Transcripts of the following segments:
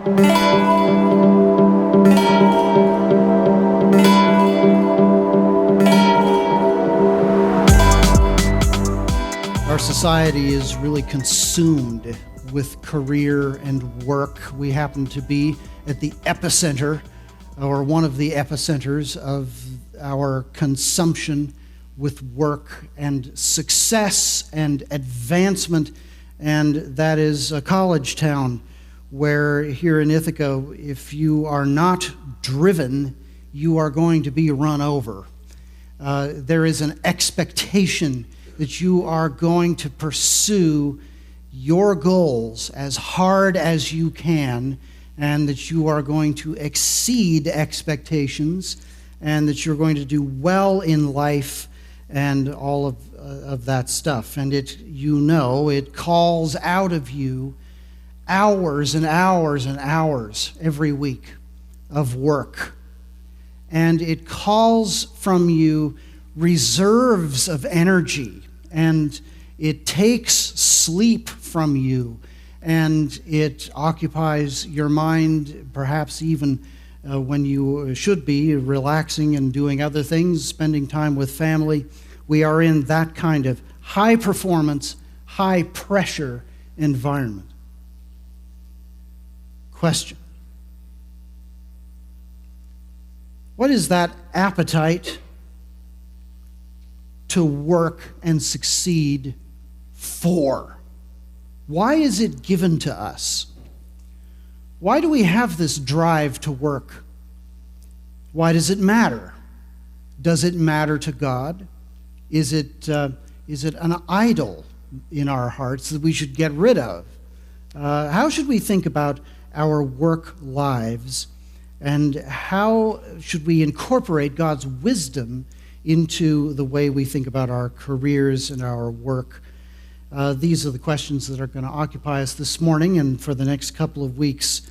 Our society is really consumed with career and work. We happen to be at the epicenter, or one of the epicenters of our consumption with work and success and advancement, and that is a college town where here in Ithaca, if you are not driven, you are going to be run over. There is an expectation that you are going to pursue your goals as hard as you can, and that you are going to exceed expectations, and that you're going to do well in life, and all of that stuff. And it calls out of you hours and hours and hours every week of work. And it calls from you reserves of energy, and it takes sleep from you, and it occupies your mind perhaps even when you should be relaxing and doing other things, spending time with family. We are in that kind of high performance, high pressure environment. Question: what is that appetite to work and succeed for? Why is it given to us? Why do we have this drive to work? Why does it matter? Does it matter to God? Is it an idol in our hearts that we should get rid of? How should we think about our work lives, and how should we incorporate God's wisdom into the way we think about our careers and our work? These are the questions that are going to occupy us this morning and for the next couple of weeks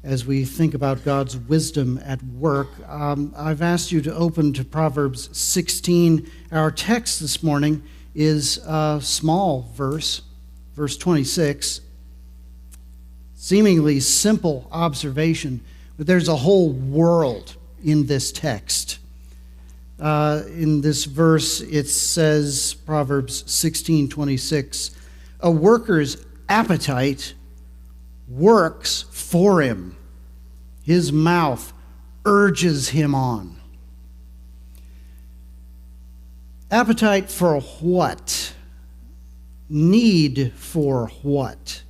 as we think about God's wisdom at work. I've asked you to open to Proverbs 16. Our text this morning is a small verse 26. Seemingly simple observation, but there's a whole world in this text. In this verse, it says, Proverbs 16:26, a worker's appetite works for him. His mouth urges him on. Appetite for what? Need for what?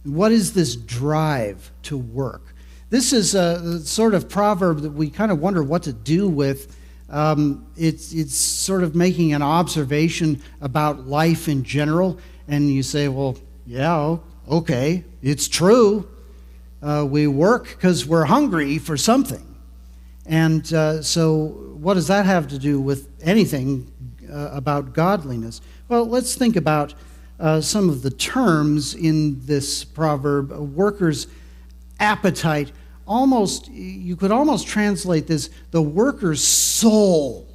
What is this drive to work? This is a sort of proverb that we kind of wonder what to do with. It's sort of making an observation about life in general, and you say, well, yeah, okay, it's true. We work because we're hungry for something. And so what does that have to do with anything about godliness? Well, let's think about some of the terms in this proverb. A worker's appetite, you could almost translate this, the worker's soul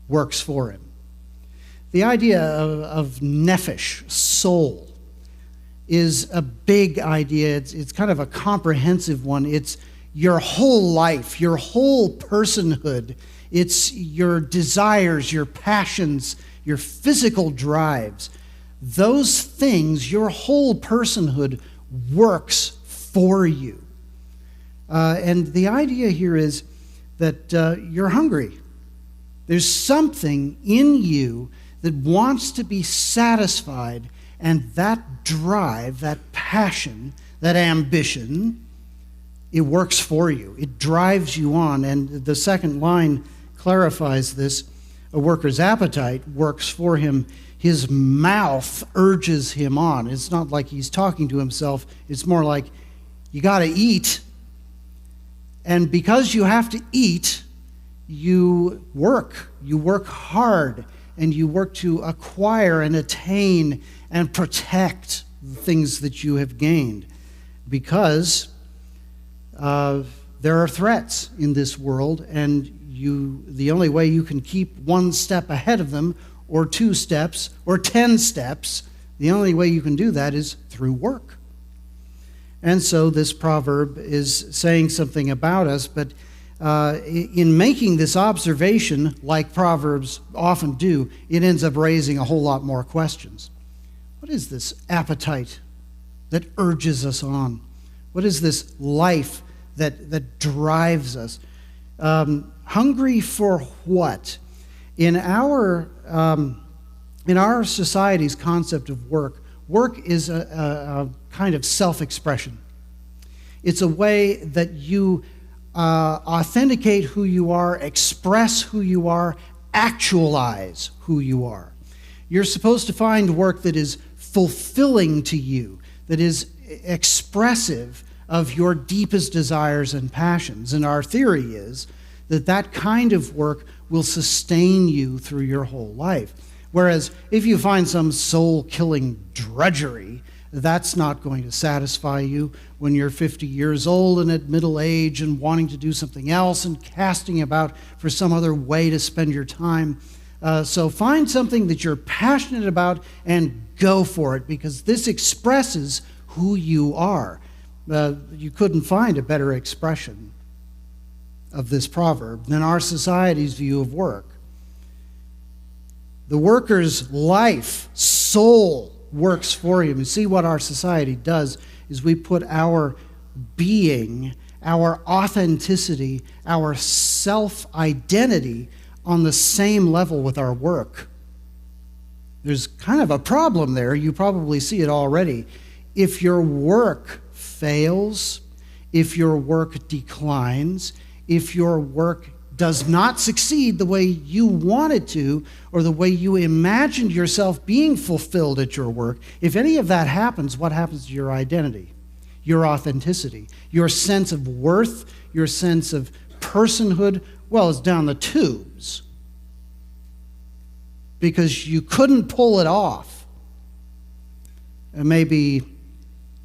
works for him. The idea of nephesh, soul, is a big idea. It's kind of a comprehensive one. It's your whole life, your whole personhood. It's your desires, your passions, your physical drives. Those things, your whole personhood works for you. And the idea here is that you're hungry. There's something in you that wants to be satisfied, and that drive, that passion, that ambition, it works for you. It drives you on. And the second line clarifies this. A worker's appetite works for him. His mouth urges him on. It's not like he's talking to himself. It's more like, you got to eat. And because you have to eat, you work. You work hard, and you work to acquire and attain and protect the things that you have gained. Because there are threats in this world, and the only way you can keep one step ahead of them, or 2 steps, or 10 steps, the only way you can do that is through work. And so this proverb is saying something about us, but in making this observation, like Proverbs often do, it ends up raising a whole lot more questions. What is this appetite that urges us on? What is this life that drives us? Hungry for what? In our society's concept of work, work is a kind of self-expression. It's a way that you authenticate who you are, express who you are, actualize who you are. You're supposed to find work that is fulfilling to you, that is expressive of your deepest desires and passions. And our theory is that that kind of work will sustain you through your whole life. Whereas if you find some soul-killing drudgery, that's not going to satisfy you when you're 50 years old and at middle age and wanting to do something else and casting about for some other way to spend your time. So find something that you're passionate about and go for it, because this expresses who you are. You couldn't find a better expression of this proverb than our society's view of work. The worker's life, soul, works for him. You see, what our society does is we put our being, our authenticity, our self-identity on the same level with our work. There's kind of a problem there. You probably see it already. If your work fails, if your work declines, if your work does not succeed the way you wanted to, or the way you imagined yourself being fulfilled at your work, if any of that happens, what happens to your identity, your authenticity, your sense of worth, your sense of personhood? Well, it's down the tubes, because you couldn't pull it off. And maybe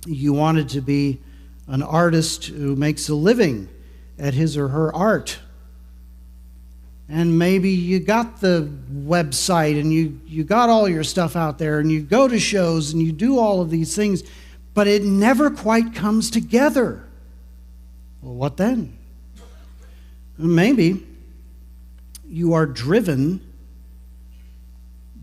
you wanted to be an artist who makes a living at his or her art. And maybe you got the website and you got all your stuff out there and you go to shows and you do all of these things, but it never quite comes together. Well, what then? Maybe you are driven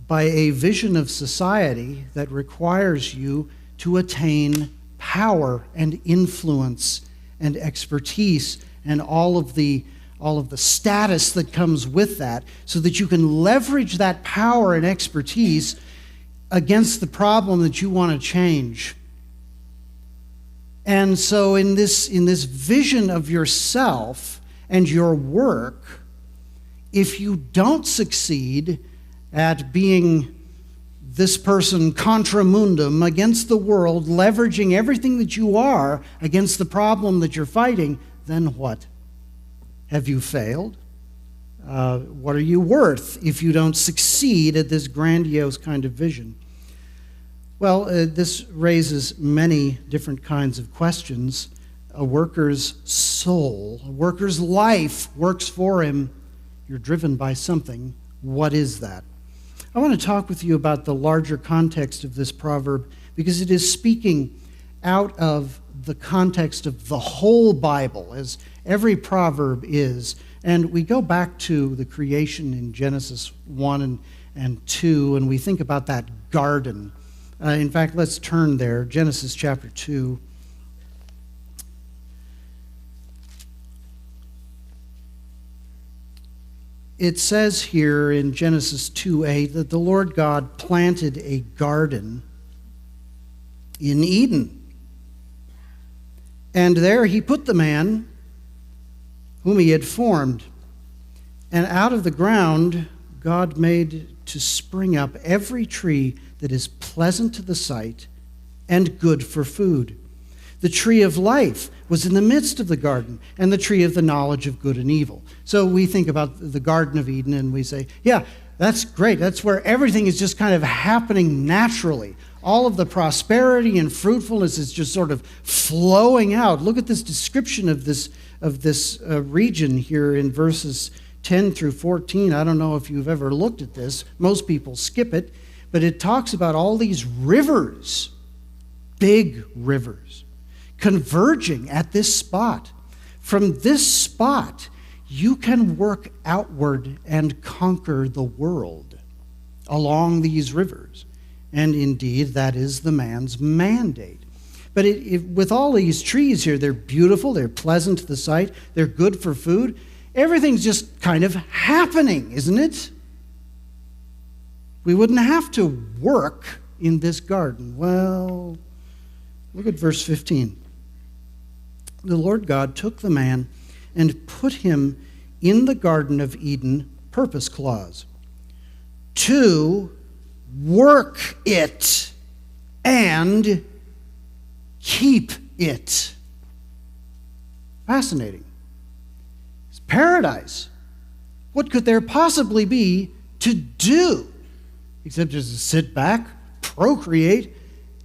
by a vision of society that requires you to attain power and influence and expertise and all of the status that comes with that, so that you can leverage that power and expertise against the problem that you want to change. And so in this vision of yourself and your work, if you don't succeed at being this person contra mundum against the world, leveraging everything that you are against the problem that you're fighting, then what? Have you failed? What are you worth if you don't succeed at this grandiose kind of vision? Well, this raises many different kinds of questions. A worker's soul, a worker's life works for him. You're driven by something. What is that? I want to talk with you about the larger context of this proverb, because it is speaking out of the context of the whole Bible, as every proverb is. And we go back to the creation in Genesis 1 and 2, and we think about that garden. In fact, let's turn there, Genesis chapter 2. It says here in Genesis 2:8 that the Lord God planted a garden in Eden. And there he put the man whom he had formed. And out of the ground God made to spring up every tree that is pleasant to the sight and good for food. The tree of life was in the midst of the garden, and the tree of the knowledge of good and evil. So we think about the Garden of Eden and we say, yeah, that's great. That's where everything is just kind of happening naturally. All of the prosperity and fruitfulness is just sort of flowing out. Look at this description of this region here in verses 10 through 14. I don't know if you've ever looked at this. Most people skip it. But it talks about all these rivers, big rivers, converging at this spot. From this spot, you can work outward and conquer the world along these rivers. And indeed, that is the man's mandate. But with all these trees here, they're beautiful, they're pleasant to the sight, they're good for food. Everything's just kind of happening, isn't it? We wouldn't have to work in this garden. Well, look at verse 15. The Lord God took the man and put him in the Garden of Eden, purpose clause, to work it and keep it. Fascinating. It's paradise. What could there possibly be to do except just to sit back, procreate,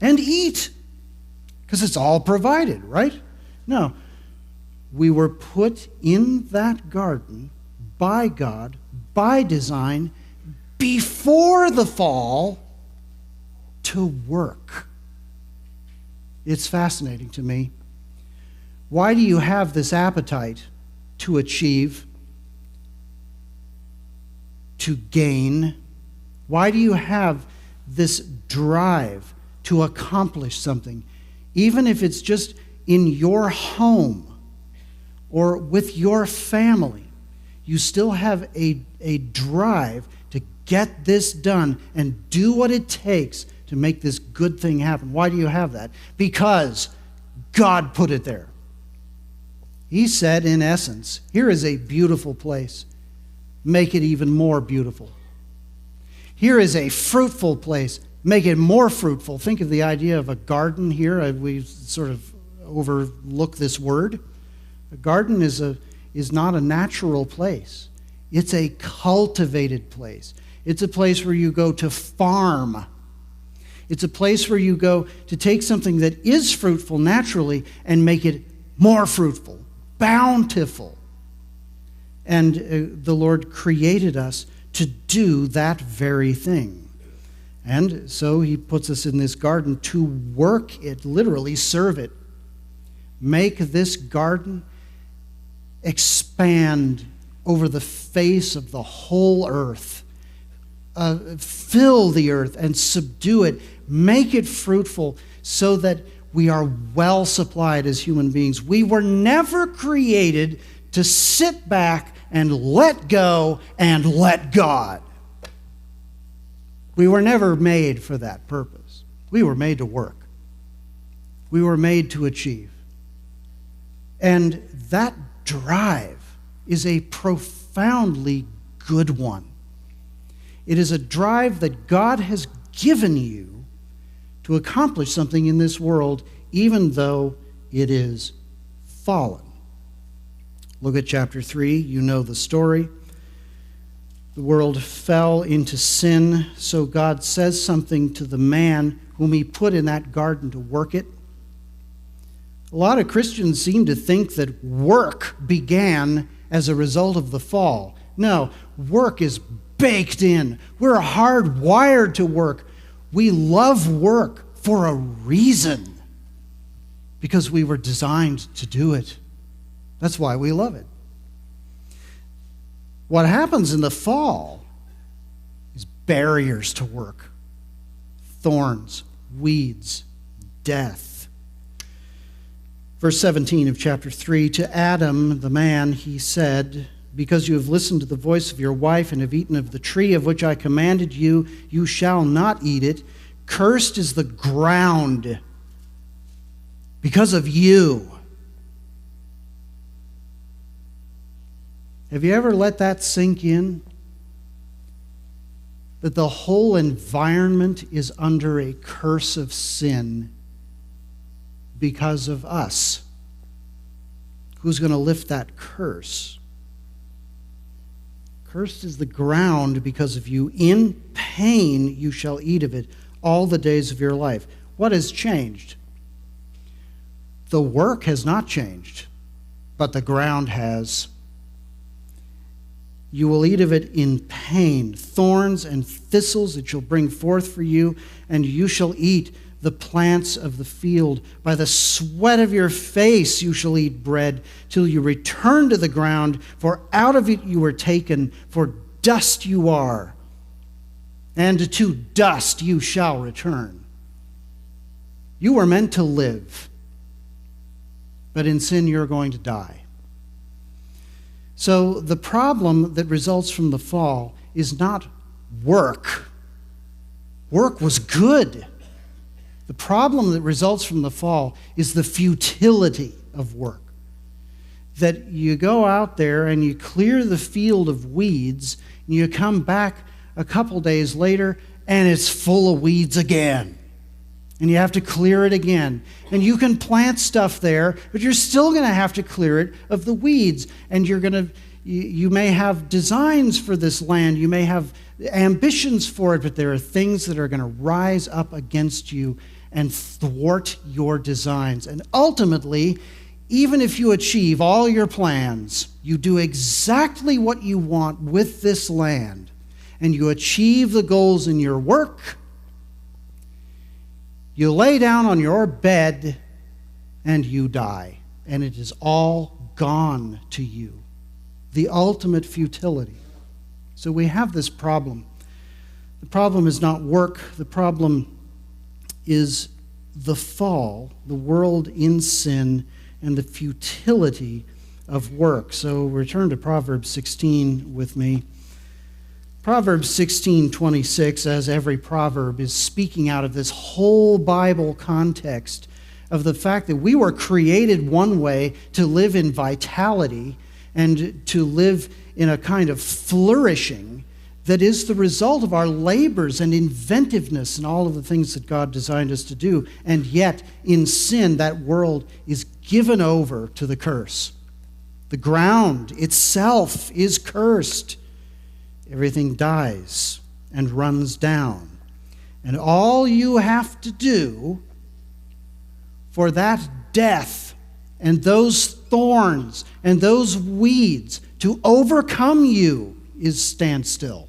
and eat? Because it's all provided, right? No. We were put in that garden by God, by design, before the fall, to work. It's fascinating to me. Why do you have this appetite to achieve, to gain? Why do you have this drive to accomplish something, even if it's just in your home or with your family? You still have a drive to get this done and do what it takes to make this good thing happen. Why do you have that? Because God put it there. He said, in essence, here is a beautiful place. Make it even more beautiful. Here is a fruitful place. Make it more fruitful. Think of the idea of a garden here. We sort of overlook this word. A garden is not a natural place. It's a cultivated place. It's a place where you go to farm. It's a place where you go to take something that is fruitful naturally and make it more fruitful, bountiful. And the Lord created us to do that very thing. And so he puts us in this garden to work it, literally serve it. Make this garden expand over the face of the whole earth. Fill the earth and subdue it. Make it fruitful so that we are well supplied as human beings. We were never created to sit back and let go and let God. We were never made for that purpose. We were made to work. We were made to achieve. And that drive is a profoundly good one. It is a drive that God has given you to accomplish something in this world, even though it is fallen. Look at chapter 3. You know the story. The world fell into sin, so God says something to the man whom he put in that garden to work it. A lot of Christians seem to think that work began as a result of the fall. No, work is baked in. We're hardwired to work. We love work for a reason, because we were designed to do it. That's why we love it. What happens in the fall is barriers to work, thorns, weeds, death. Verse 17 of chapter 3, to Adam, the man, he said, because you have listened to the voice of your wife and have eaten of the tree of which I commanded you, you shall not eat it. Cursed is the ground because of you. Have you ever let that sink in? That the whole environment is under a curse of sin because of us. Who's going to lift that curse? Cursed is the ground because of you. In pain you shall eat of it all the days of your life. What has changed? The work has not changed, but the ground has. You will eat of it in pain. Thorns and thistles it shall bring forth for you, and you shall eat the plants of the field. By the sweat of your face you shall eat bread till you return to the ground, for out of it you were taken, for dust you are, and to dust you shall return. You were meant to live, but in sin you're going to die. So the problem that results from the fall is not work. Work was good. The problem that results from the fall is the futility of work. That you go out there and you clear the field of weeds, and you come back a couple days later and it's full of weeds again. And you have to clear it again. And you can plant stuff there, but you're still going to have to clear it of the weeds. And you may have designs for this land. You may have ambitions for it, but there are things that are going to rise up against you and thwart your designs. And ultimately, even if you achieve all your plans, you do exactly what you want with this land, and you achieve the goals in your work, you lay down on your bed and you die, and it is all gone to you. The ultimate futility. So we have this problem. The problem is not work. The problem is the fall, the world in sin, and the futility of work. So return to Proverbs 16 with me. Proverbs 16:26, as every proverb, is speaking out of this whole Bible context of the fact that we were created one way to live in vitality and to live in a kind of flourishing that is the result of our labors and inventiveness and all of the things that God designed us to do. And yet, in sin, that world is given over to the curse. The ground itself is cursed. Everything dies and runs down. And all you have to do for that death and those thorns and those weeds to overcome you is stand still.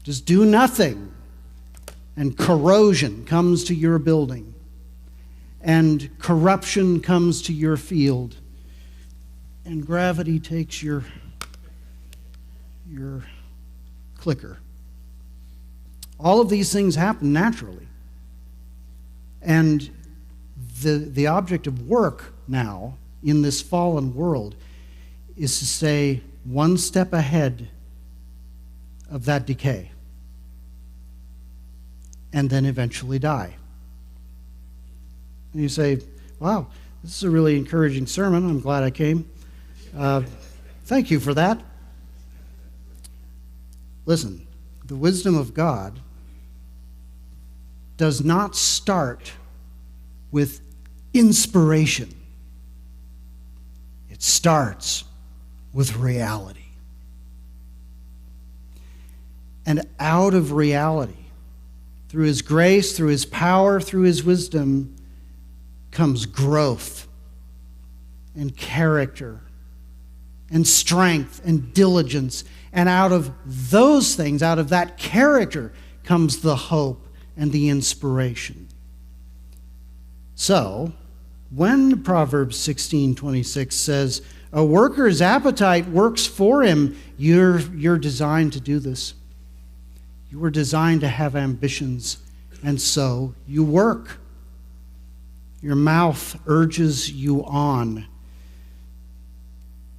Just do nothing, and corrosion comes to your building, and corruption comes to your field, and gravity takes your clicker. All of these things happen naturally. And the object of work now in this fallen world is to stay one step ahead of that decay and then eventually die. And you say, wow, this is a really encouraging sermon. I'm glad I came. Thank you for that. Listen, the wisdom of God does not start with inspiration. It starts with reality. And out of reality, through His grace, through His power, through His wisdom, comes growth and character and strength and diligence. And out of those things, out of that character, comes the hope and the inspiration. So, when Proverbs 16:26 says, a worker's appetite works for him, you're designed to do this. You were designed to have ambitions, and so you work. Your mouth urges you on.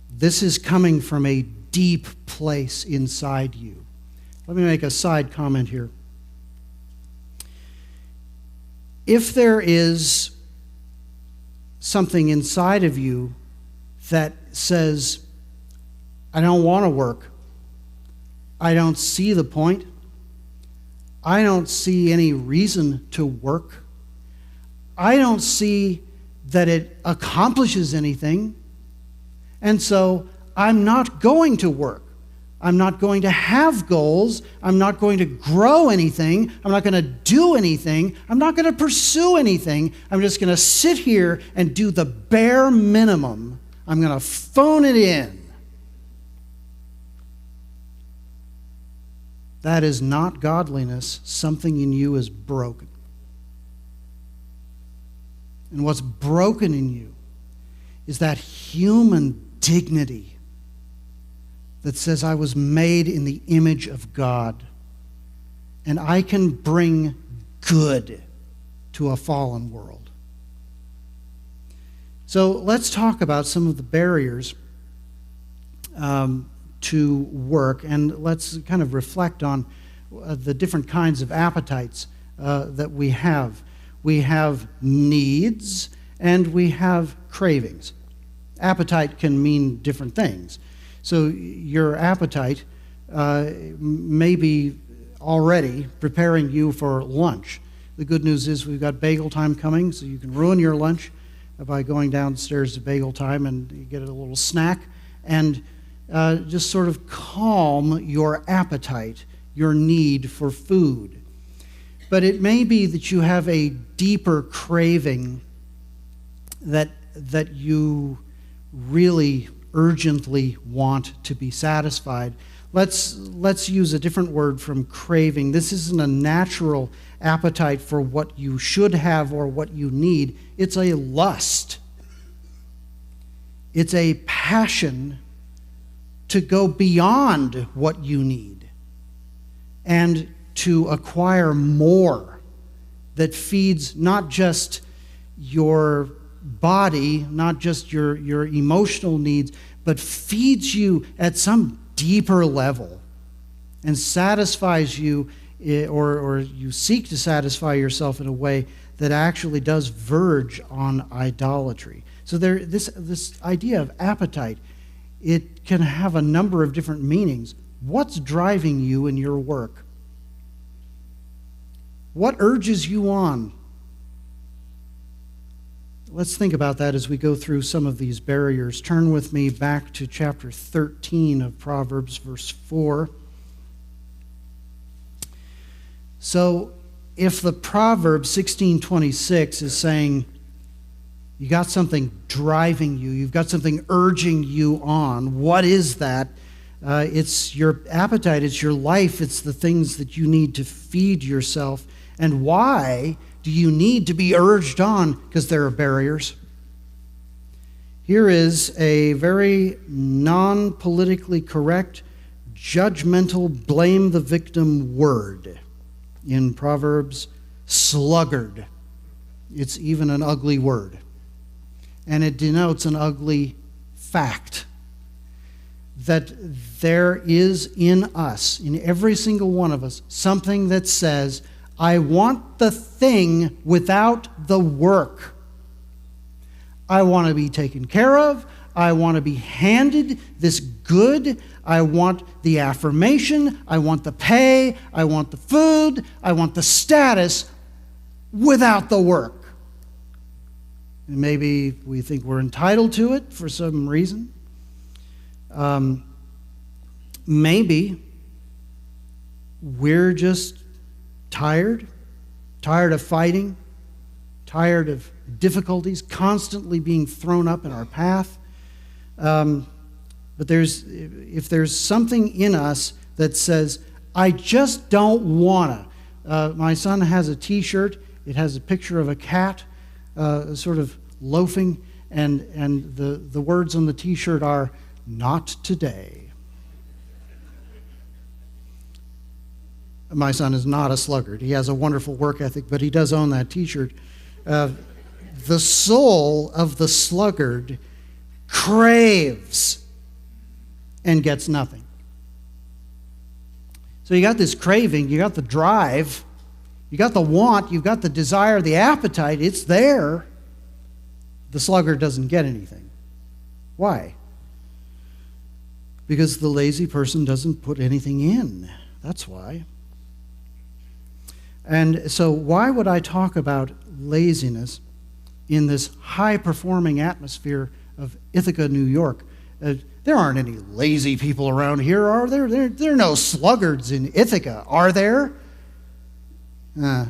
This is coming from a deep place inside you. Let me make a side comment here. If there is something inside of you that says, I don't want to work, I don't see the point, I don't see any reason to work, I don't see that it accomplishes anything, and so I'm not going to work. I'm not going to have goals. I'm not going to grow anything. I'm not going to do anything. I'm not going to pursue anything. I'm just going to sit here and do the bare minimum. I'm going to phone it in. that is not godliness. Something in you is broken. And what's broken in you is that human dignity that says, I was made in the image of God, and I can bring good to a fallen world. So let's talk about some of the barriers to work, and let's kind of reflect on the different kinds of appetites that we have. We have needs and we have cravings. Appetite can mean different things. So your appetite may be already preparing you for lunch. The good news is we've got bagel time coming, so you can ruin your lunch by going downstairs to bagel time and you get a little snack and just sort of calm your appetite, your need for food. But it may be that you have a deeper craving that you really urgently want to be satisfied. Let's use a different word from craving. This isn't a natural appetite for what you should have or what you need. It's a lust. It's a passion to go beyond what you need and to acquire more that feeds not just your body, not just your emotional needs, but feeds you at some deeper level and satisfies you, or you seek to satisfy yourself in a way that actually does verge on idolatry. So this idea of appetite, it can have a number of different meanings. What's driving you in your work? What urges you on? Let's think about that as we go through some of these barriers. Turn with me back to chapter 13 of Proverbs, verse 4. So, if the Proverbs 16:26 is saying, you got something driving you, you've got something urging you on, what is that? It's your appetite, it's your life, it's the things that you need to feed yourself. And why do you need to be urged on? Because there are barriers. Here is a very non-politically correct, judgmental, blame the victim word in Proverbs: sluggard. It's even an ugly word. And it denotes an ugly fact that there is in us, in every single one of us, something that says, I want the thing without the work. I want to be taken care of. I want to be handed this good. I want the affirmation. I want the pay. I want the food. I want the status without the work. And maybe we think we're entitled to it for some reason. Maybe we're just tired of fighting, tired of difficulties constantly being thrown up in our path. But if there's something in us that says, I just don't want to. My son has a T-shirt. It has a picture of a cat sort of loafing, and the words on the T-shirt are, not today. My son is not a sluggard. He has a wonderful work ethic, but he does own that T-shirt. The soul of the sluggard craves and gets nothing. So you got this craving, you got the drive, you got the want, you've got the desire, the appetite, it's there. The sluggard doesn't get anything. Why? Because the lazy person doesn't put anything in. That's why. And so why would I talk about laziness in this high-performing atmosphere of Ithaca, New York? There aren't any lazy people around here, are there? There are no sluggards in Ithaca, are there? Is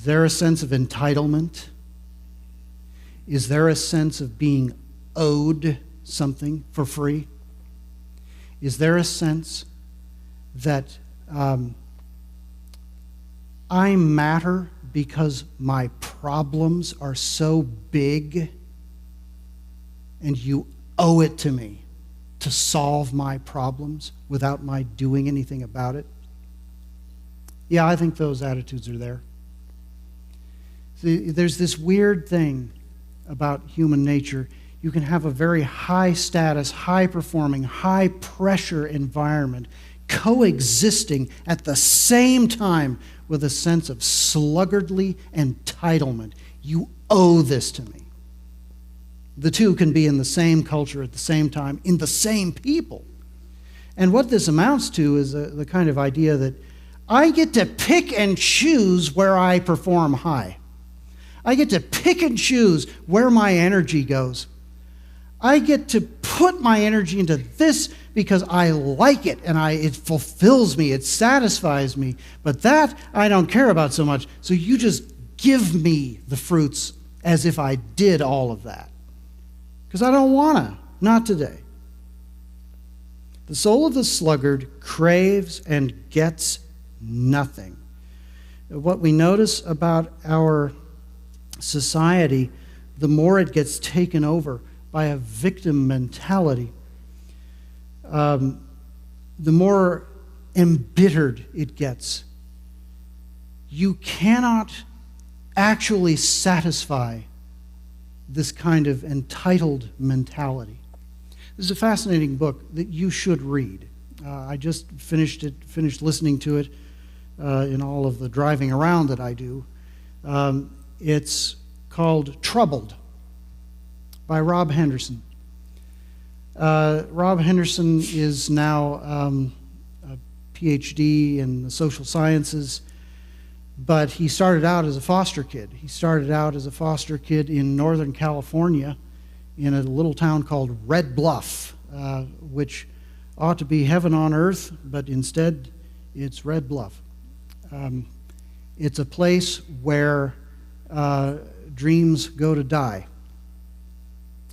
there a sense of entitlement? Is there a sense of being owed something for free? Is there a sense that I matter because my problems are so big, and you owe it to me to solve my problems without my doing anything about it. Yeah, I think those attitudes are there. See, there's this weird thing about human nature. You can have a very high status, high performing, high pressure environment coexisting at the same time with a sense of sluggardly entitlement. You owe this to me. The two can be in the same culture at the same time, in the same people. And what this amounts to is the kind of idea that I get to pick and choose where I perform high. I get to pick and choose where my energy goes. I get to put my energy into this because I like it and it fulfills me, it satisfies me. But that I don't care about so much. So you just give me the fruits as if I did all of that. Because I don't want to, not today. The soul of the sluggard craves and gets nothing. What we notice about our society, the more it gets taken over by a victim mentality, the more embittered it gets. You cannot actually satisfy this kind of entitled mentality. This is a fascinating book that you should read. I just finished listening to it in all of the driving around that I do. It's called Troubled by Rob Henderson. Rob Henderson is now a PhD in the social sciences, but he started out as a foster kid. He started out as a foster kid in Northern California in a little town called Red Bluff, which ought to be heaven on earth, but instead it's Red Bluff. It's a place where dreams go to die.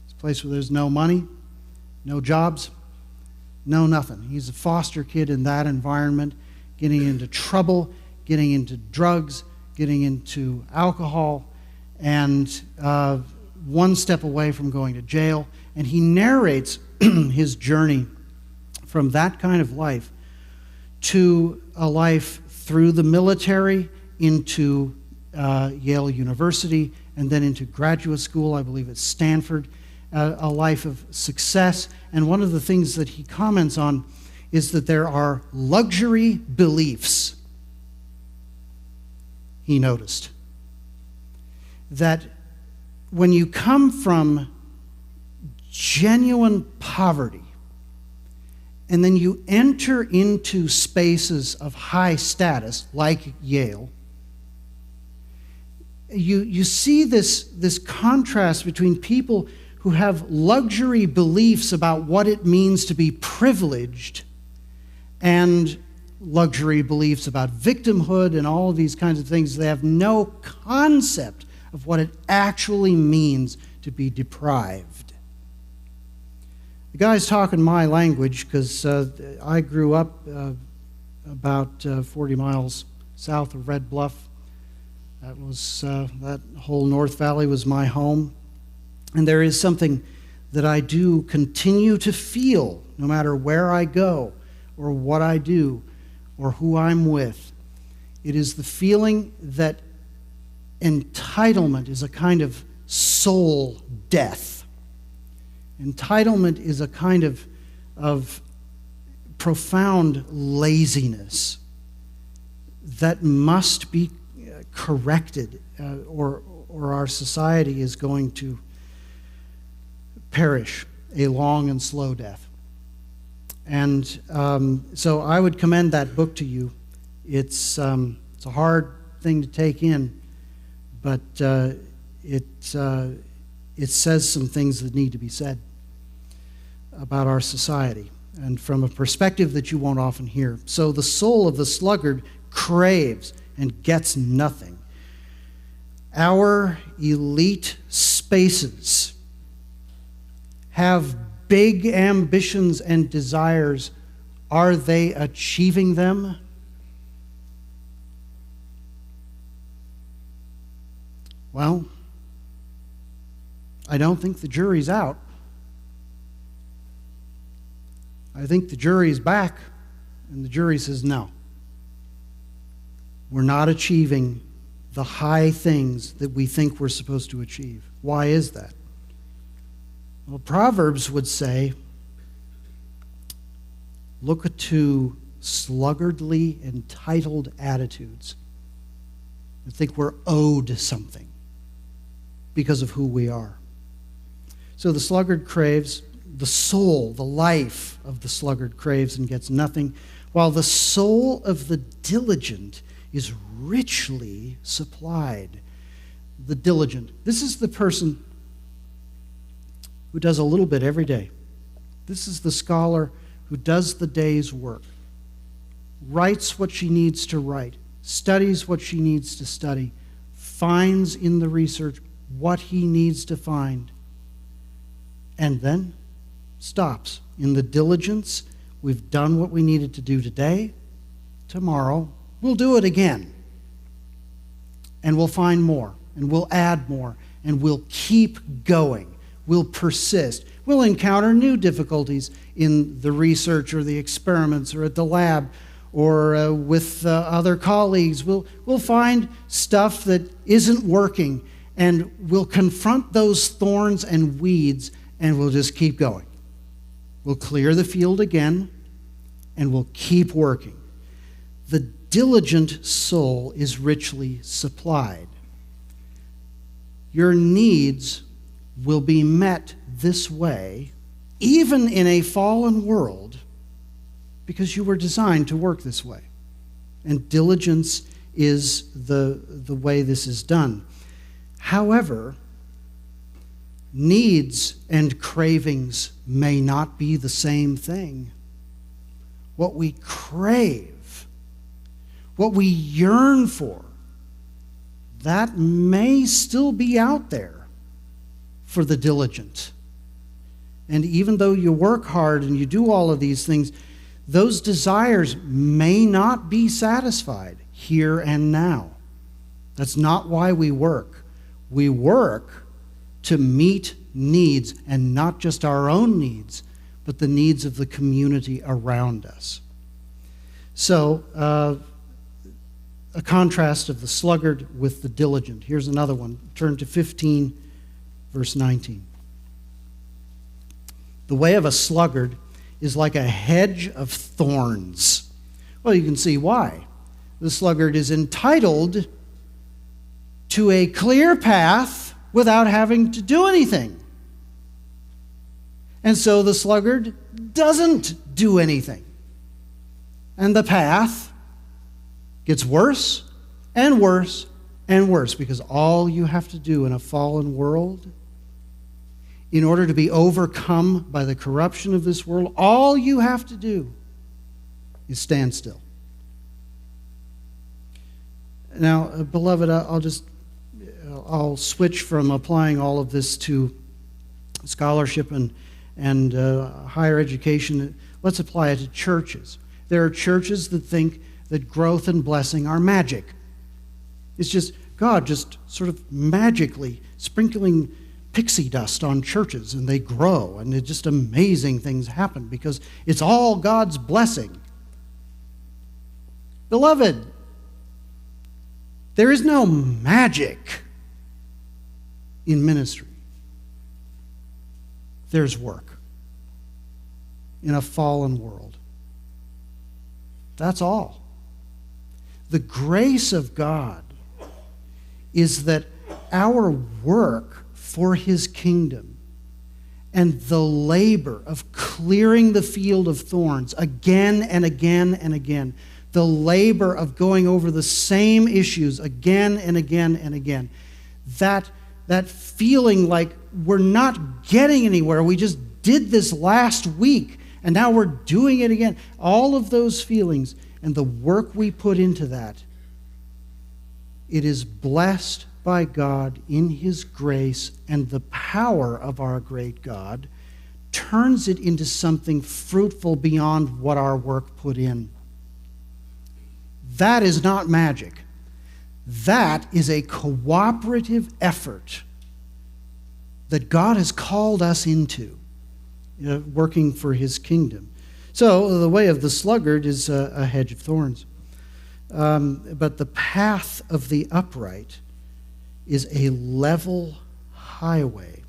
It's a place where there's no money, no jobs, no nothing. He's a foster kid in that environment, getting into trouble, getting into drugs, getting into alcohol, and one step away from going to jail. And he narrates his journey from that kind of life to a life through the military, into Yale University, and then into graduate school, I believe at Stanford, a life of success. And one of the things that he comments on is that there are luxury beliefs, he noticed. That when you come from genuine poverty, and then you enter into spaces of high status, like Yale, you see this contrast between people who have luxury beliefs about what it means to be privileged and luxury beliefs about victimhood and all of these kinds of things. They have no concept of what it actually means to be deprived. The guy's talking my language because I grew up about 40 miles south of Red Bluff. That whole North Valley was my home. And there is something that I do continue to feel no matter where I go or what I do or who I'm with. It is the feeling that entitlement is a kind of soul death. Entitlement is a kind of profound laziness that must be corrected, or our society is going to perish a long and slow death. And so I would commend that book to you. It's a hard thing to take in, but it says some things that need to be said about our society, and from a perspective that you won't often hear. So the soul of the sluggard craves and gets nothing. Our elite spaces have big ambitions and desires. Are they achieving them? Well, I don't think the jury's out. I think the jury's back, and the jury says no. We're not achieving the high things that we think we're supposed to achieve. Why is that? Well, Proverbs would say, look to sluggardly, entitled attitudes. I think we're owed something because of who we are. So the sluggard craves, the soul, the life of the sluggard craves and gets nothing, while the soul of the diligent is richly supplied. The diligent. This is the person who does a little bit every day. This is the scholar who does the day's work, writes what she needs to write, studies what she needs to study, finds in the research what he needs to find, and then stops. In the diligence, we've done what we needed to do today. Tomorrow, we'll do it again. And we'll find more, and we'll add more, and we'll keep going. We'll persist. We'll encounter new difficulties in the research or the experiments or at the lab or with other colleagues. We'll find stuff that isn't working, and we'll confront those thorns and weeds, and we'll just keep going. We'll clear the field again, and we'll keep working. The diligent soul is richly supplied. Your needs will be met this way, even in a fallen world, because you were designed to work this way. And diligence is the way this is done. However, needs and cravings may not be the same thing. What we crave, what we yearn for, that may still be out there for the diligent. And even though you work hard and you do all of these things, those desires may not be satisfied here and now. That's not why we work. We work to meet needs, and not just our own needs, but the needs of the community around us. So, a contrast of the sluggard with the diligent. Here's another one. Turn to 15, verse 19. The way of a sluggard is like a hedge of thorns. Well, you can see why. The sluggard is entitled to a clear path without having to do anything. And so the sluggard doesn't do anything. And the path gets worse and worse and worse, because all you have to do in a fallen world, in order to be overcome by the corruption of this world, all you have to do is stand still. Now, beloved, I'll switch from applying all of this to scholarship and higher education. Let's apply it to churches. There are churches that think that growth and blessing are magic. It's just God just sort of magically sprinkling pixie dust on churches, and they grow, and it just amazing things happen because it's all God's blessing. Beloved, there is no magic in ministry. There's work in a fallen world. That's all. The grace of God is that our work for His kingdom and the labor of clearing the field of thorns again and again and again, the labor of going over the same issues again and again and again, that feeling like we're not getting anywhere, we just did this last week and now we're doing it again, all of those feelings and the work we put into that, it is blessed by God in His grace, and the power of our great God turns it into something fruitful beyond what our work put in. That is not magic. That is a cooperative effort that God has called us into, working for his kingdom. So the way of the sluggard is a hedge of thorns. But the path of the upright is a level highway.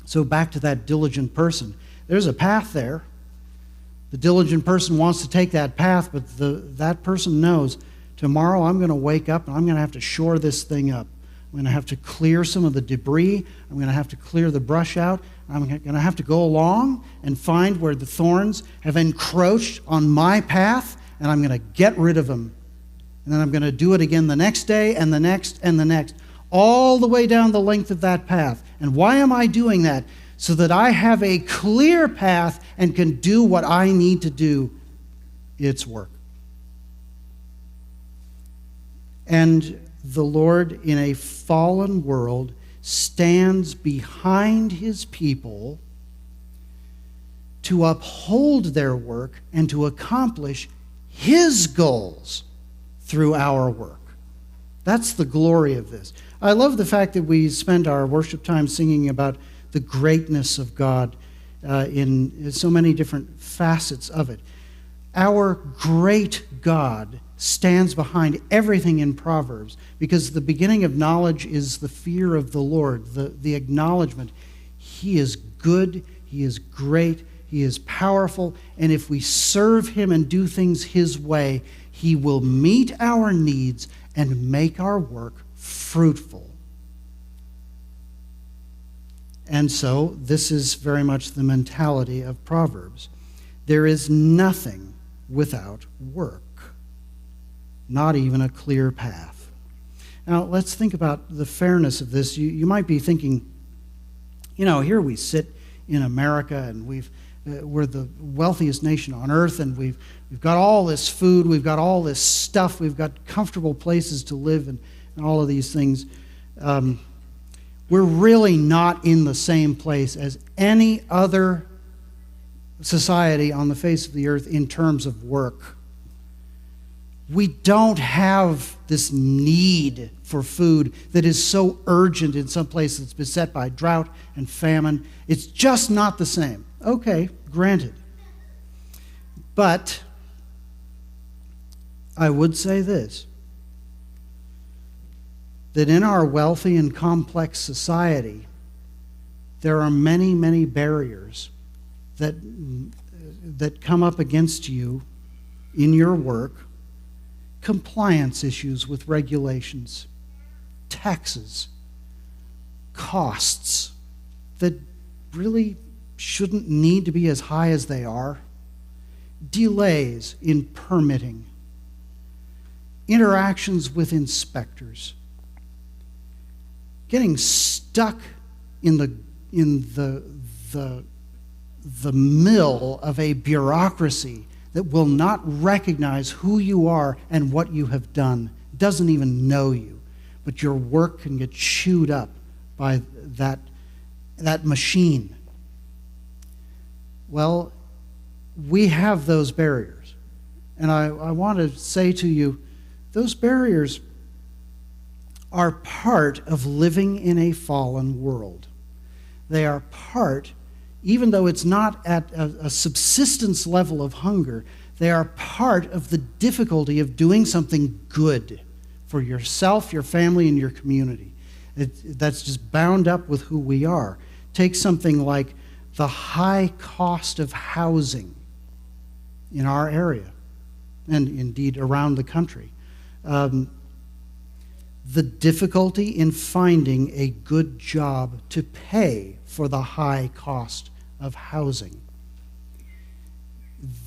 So back to that diligent person. There's a path there. The diligent person wants to take that path, but that person knows, tomorrow I'm going to wake up and I'm going to have to shore this thing up. I'm going to have to clear some of the debris. I'm going to have to clear the brush out. I'm going to have to go along and find where the thorns have encroached on my path, and I'm going to get rid of them. And then I'm going to do it again the next day and the next and the next, all the way down the length of that path. And why am I doing that? So that I have a clear path and can do what I need to do. It's work. And the Lord, in a fallen world, stands behind his people to uphold their work and to accomplish his goals through our work. That's the glory of this. I love the fact that we spend our worship time singing about the greatness of God in so many different facets of it. Our great God stands behind everything in Proverbs, because the beginning of knowledge is the fear of the Lord, the acknowledgement. He is good, he is great, he is powerful, and if we serve him and do things his way, he will meet our needs and make our work fruitful. And so this is very much the mentality of Proverbs. There is nothing without work, not even a clear path. Now, let's think about the fairness of this. You might be thinking, here we sit in America, and we're the wealthiest nation on earth, and we've got all this food, we've got all this stuff, we've got comfortable places to live, and all of these things. We're really not in the same place as any other society on the face of the earth in terms of work. We don't have this need for food that is so urgent in some place that's beset by drought and famine. It's just not the same. Okay, granted. But I would say this, that in our wealthy and complex society, there are many, many barriers that come up against you in your work. Compliance issues with regulations, taxes, costs that really shouldn't need to be as high as they are, delays in permitting, interactions with inspectors, getting stuck in the mill of a bureaucracy that will not recognize who you are and what you have done, doesn't even know you, but your work can get chewed up by that machine. Well, we have those barriers. And I want to say to you, those barriers are part of living in a fallen world. They are part, even though it's not at a subsistence level of hunger, they are part of the difficulty of doing something good for yourself, your family, and your community. That's just bound up with who we are. Take something like the high cost of housing in our area, and indeed around the country. The difficulty in finding a good job to pay for the high cost of housing.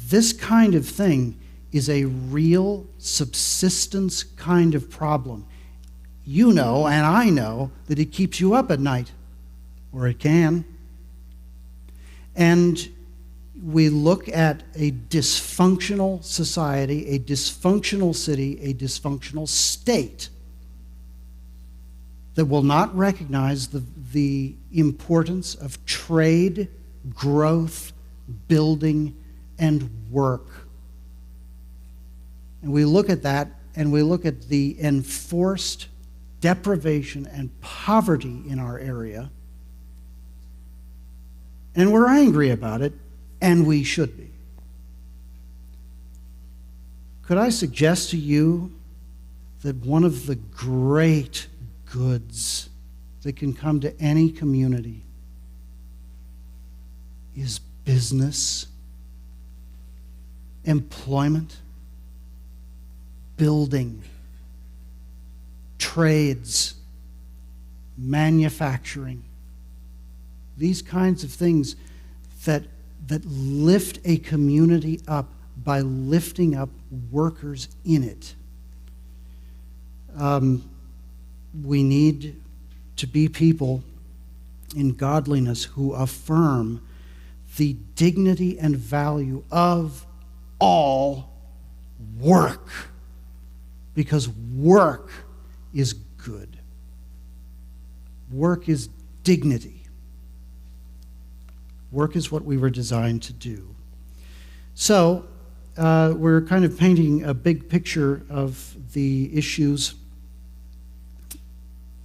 This kind of thing is a real subsistence kind of problem. You know, and I know, that it keeps you up at night, or it can. And we look at a dysfunctional society, a dysfunctional city, a dysfunctional state that will not recognize the importance of trade, growth, building, and work. And we look at that and we look at the enforced deprivation and poverty in our area, and we're angry about it, and we should be. Could I suggest to you that one of the great goods that can come to any community is business, employment, building, trades, manufacturing, these kinds of things that lift a community up by lifting up workers in it. We need to be people in godliness who affirm the dignity and value of all work, because work is good. Work is dignity. Work is what we were designed to do. So, we're kind of painting a big picture of the issues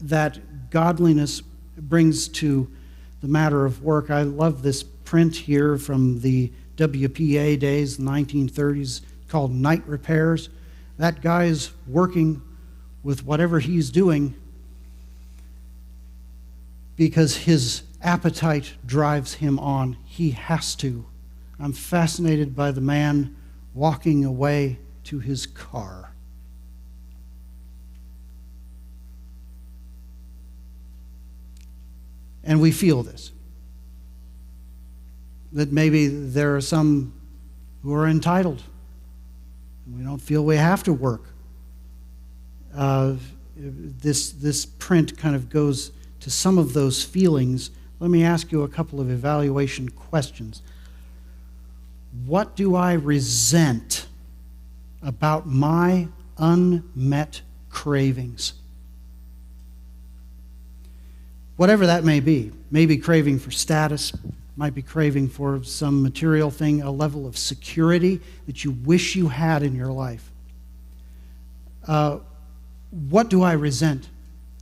that godliness brings to the matter of work. I love this print here from the WPA days, 1930s, called Night Repairs. That guy's working with whatever he's doing because his appetite drives him on. He has to. I'm fascinated by the man walking away to his car. And we feel this. That maybe there are some who are entitled. We don't feel we have to work. This print kind of goes to some of those feelings. Let me ask you a couple of evaluation questions. What do I resent about my unmet cravings? Whatever that may be. Maybe craving for status, might be craving for some material thing, a level of security that you wish you had in your life. What do I resent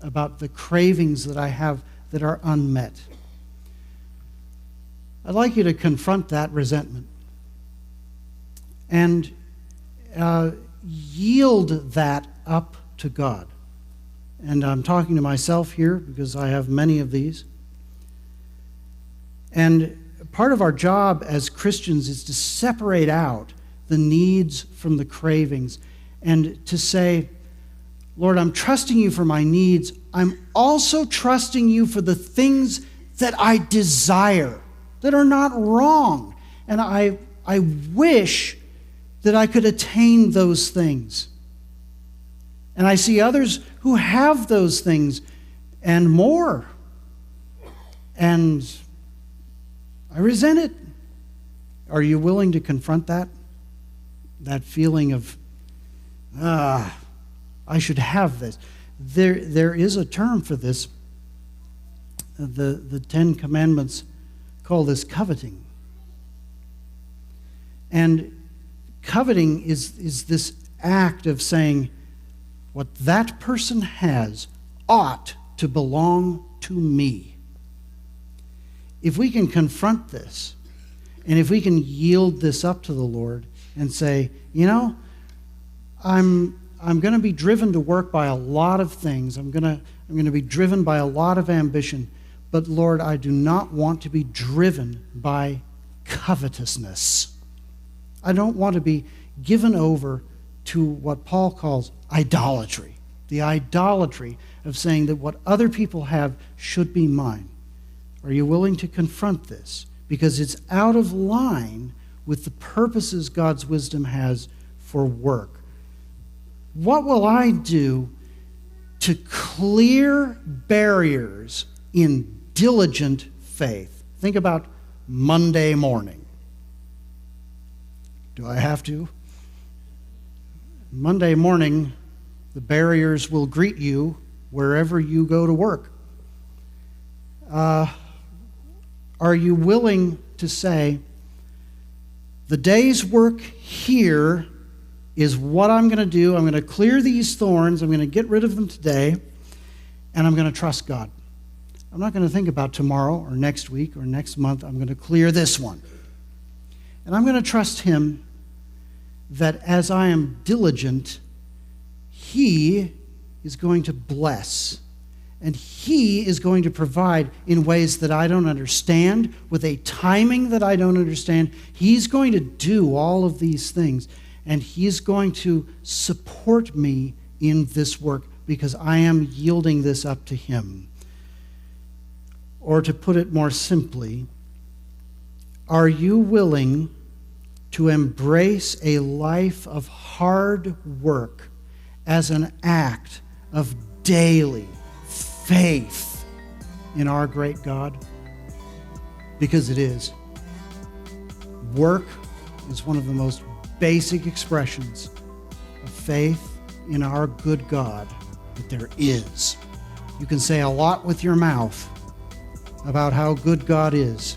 about the cravings that I have that are unmet? I'd like you to confront that resentment and yield that up to God. And I'm talking to myself here because I have many of these. And part of our job as Christians is to separate out the needs from the cravings and to say, Lord, I'm trusting you for my needs. I'm also trusting you for the things that I desire, that are not wrong. And I wish that I could attain those things. And I see others who have those things and more. And I resent it. Are you willing to confront that? That feeling of, I should have this. There is a term for this. The Ten Commandments call this coveting. And coveting is this act of saying, what that person has ought to belong to me. If we can confront this, and if we can yield this up to the Lord and say, you know, I'm going to be driven to work by a lot of things. I'm going to be driven by a lot of ambition. But Lord, I do not want to be driven by covetousness. I don't want to be given over to what Paul calls idolatry. The idolatry of saying that what other people have should be mine. Are you willing to confront this? Because it's out of line with the purposes God's wisdom has for work. What will I do to clear barriers in diligent faith? Think about Monday morning. Do I have to? Monday morning, the barriers will greet you wherever you go to work. Are you willing to say, the day's work here is what I'm going to do. I'm going to clear these thorns. I'm going to get rid of them today, and I'm going to trust God. I'm not going to think about tomorrow or next week or next month. I'm going to clear this one. And I'm going to trust him that as I am diligent, he is going to bless. And he is going to provide in ways that I don't understand, with a timing that I don't understand. He's going to do all of these things. And he's going to support me in this work because I am yielding this up to him. Or to put it more simply, are you willing to embrace a life of hard work as an act of daily faith in our great God? Because it is. Work is one of the most basic expressions of faith in our good God that there is. You can say a lot with your mouth about how good God is,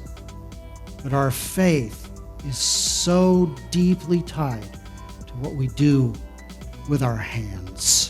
but our faith is so deeply tied to what we do with our hands.